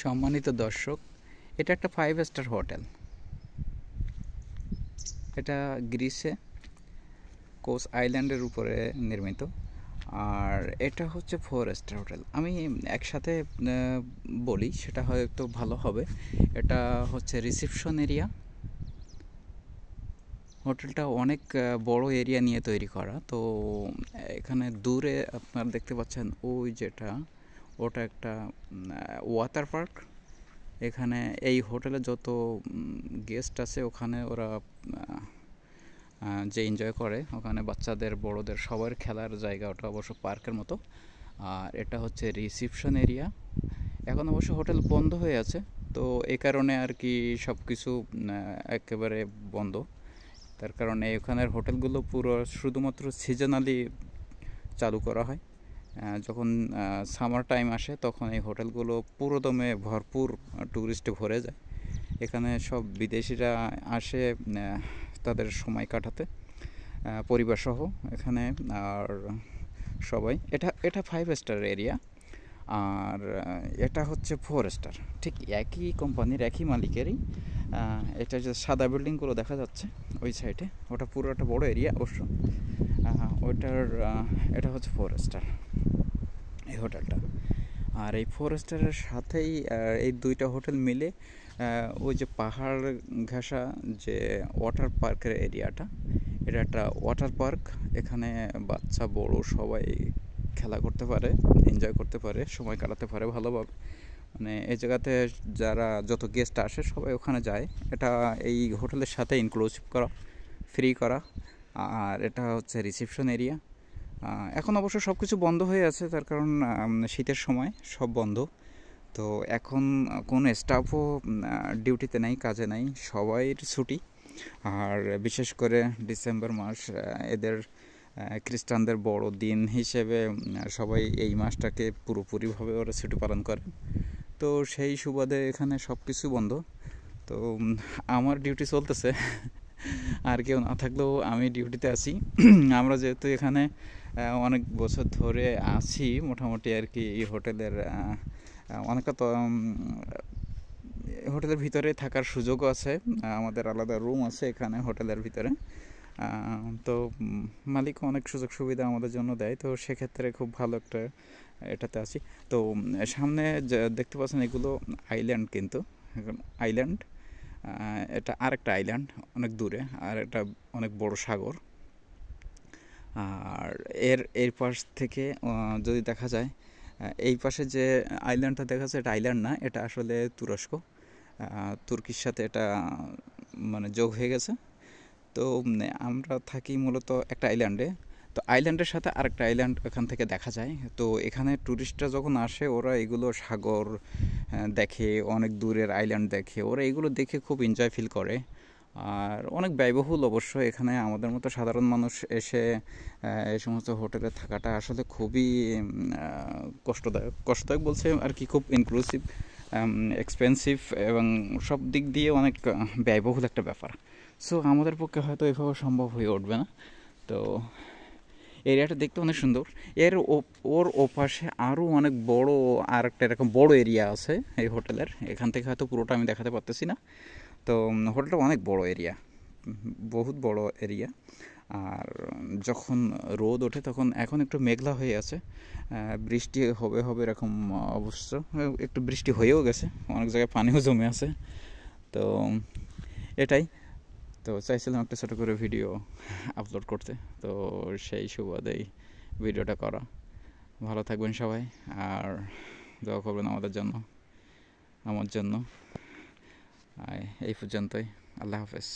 সম্মানিত দর্শক, এটা একটা 5 স্টার হোটেল। এটা গ্রিসে কোস আইল্যান্ডের উপরে নির্মিত, আর এটা হচ্ছে 4 স্টার হোটেল। আমি একসাথে বলি সেটা হয়তো ভালো হবে। এটা হচ্ছে রিসেপশন এরিয়া। হোটেলটা অনেক বড় এরিয়া নিয়ে তৈরি করা। তো এখানে দূরে আপনারা দেখতে পাচ্ছেন ওই যেটা, ওটা একটা ওয়াটার পার্ক। এখানে এই হোটেলে যত গেস্ট আছে ওখানে ওরা যে এনজয় করে, ওখানে বাচ্চাদের বড়দের সবার খেলার জায়গা, ওটা অবশ্য পার্কের মতো। আর এটা হচ্ছে রিসেপশন এরিয়া। এখন অবশ্য হোটেল বন্ধ হয়ে আছে, তো এই কারণে আর কি সব কিছু একেবারে বন্ধ। তার কারণে এখানের হোটেলগুলো পুরো শুধুমাত্র সিজনালি চালু করা হয়। যখন সামার টাইম আসে তখন এই হোটেলগুলো পুরোদমে ভরপুর ট্যুরিস্টে ভরে যায়। এখানে সব বিদেশিরা আসে তাদের সময় কাটাতে পরিবারসহ এখানে। আর সবাই এটা 5 স্টার এরিয়া, আর এটা হচ্ছে 4 স্টার। ঠিক একই কোম্পানির, একই মালিকেরই। এটা যে সাদা বিল্ডিংগুলো দেখা যাচ্ছে ওই সাইডে, ওটা পুরো একটা বড় এরিয়া অবশ্য। এটা হচ্ছে 4 স্টার এই হোটেলটা। আর এই 4 স্টারের সাথেই এই দুইটা হোটেল মিলে ওই যে পাহাড় ঘেঁষা যে ওয়াটার পার্কের এরিয়াটা, এটা একটা ওয়াটার পার্ক। এখানে বাচ্চা বড় সবাই খেলা করতে পারে, এনজয় করতে পারে, সময় কাটাতে পারে ভালোভাবে। মানে এই জায়গাতে যারা যত গেস্ট আসে সবাই ওখানে যায়। এটা এই হোটেলের সাথে ইনক্লুসিভ করা, ফ্রি করা। আর এটা হচ্ছে রিসেপশন এরিয়া। এখন অবশ্য সব কিছু বন্ধ হয়ে আছে, তার কারণ শীতের সময় সব বন্ধ। তো এখন কোনো স্টাফও ডিউটিতে নেই, কাজে নেই, সবাই ছুটি। আর বিশেষ করে ডিসেম্বর মাস এদের খ্রিস্টানদের বড় দিন হিসেবে সবাই এই মাসটাকে পুরোপুরিভাবে ওরা ছুটি পালন করে। তো সেই সুবাদে এখানে সব কিছু বন্ধ। তো আমার ডিউটি চলতেছে, আর কেউ না থাকলেও আমি ডিউটিতে আছি। আমরা যেহেতু এখানে অনেক বছর ধরে আছি মোটামুটি আর কি, এই হোটেলের অনেকটা তো হোটেলের ভিতরে থাকার সুযোগও আছে। আমাদের আলাদা রুম আছে এখানে হোটেলের ভিতরে। তো মালিক অনেক সুযোগ সুবিধা আমাদের জন্য দেয়, তো সেক্ষেত্রে খুব ভালো একটা এটাতে আছি। তো সামনে দেখতে পাচ্ছেন এগুলো আইল্যান্ড, কিন্তু আইল্যান্ড এটা আরেকটা আইল্যান্ড অনেক দূরে, আর এটা অনেক বড় সাগর। আর এর পাশ থেকে যদি দেখা যায়, এই পাশে যে আইল্যান্ডটা দেখা যাচ্ছে এটা আইল্যান্ড না, এটা আসলে তুরস্ক, তুর্কির সাথে এটা মানে যোগ হয়ে গেছে। তো আমরা থাকি মূলত একটা আইল্যান্ডে, তো আইল্যান্ডের সাথে আরেকটা আইল্যান্ড এখান থেকে দেখা যায়। তো এখানে ট্যুরিস্টরা যখন আসে ওরা এগুলো সাগর দেখে, অনেক দূরের আইল্যান্ড দেখে, ওরা এগুলো দেখে খুব এনজয় ফিল করে। আর অনেক ব্যয়বহুল অবশ্য। এখানে আমাদের মতো সাধারণ মানুষ এসে এই সমস্ত হোটেলে থাকাটা আসলে খুবই কষ্টদায়ক বলছে আর কি, খুব ইনক্লুসিভ, এক্সপেন্সিভ এবং সব দিক দিয়ে অনেক ব্যয়বহুল একটা ব্যাপার। সো আমাদের পক্ষে হয়তো এভাবে সম্ভব হয়ে উঠবে না। তো এরিয়াটা দেখতে অনেক সুন্দর। ওর ওপাশে আরও অনেক বড় আর একটা এরকম বড় এরিয়া আছে এই হোটেলের। এখান থেকে হয়তো পুরোটা আমি দেখাতে পারতেছি না। তো হোটেলটা অনেক বড় এরিয়া, বহুত বড় এরিয়া। আর যখন রোদ ওঠে তখন, এখন একটু মেঘলা হয়ে আছে, বৃষ্টি হবে এরকম অবশ্য, একটু বৃষ্টি হয়েও গেছে, অনেক জায়গায় পানিও জমে আছে। তো এটাই। তো চাইছিলাম একটা ছোটো করে ভিডিও আপলোড করতে, তো সেই সুবাদেই ভিডিওটা করা। ভালো থাকবেন সবাই, আর দোয়া করবেন আমাদের জন্য, আমার জন্য। এই পর্যন্তই। আল্লাহ হাফেজ।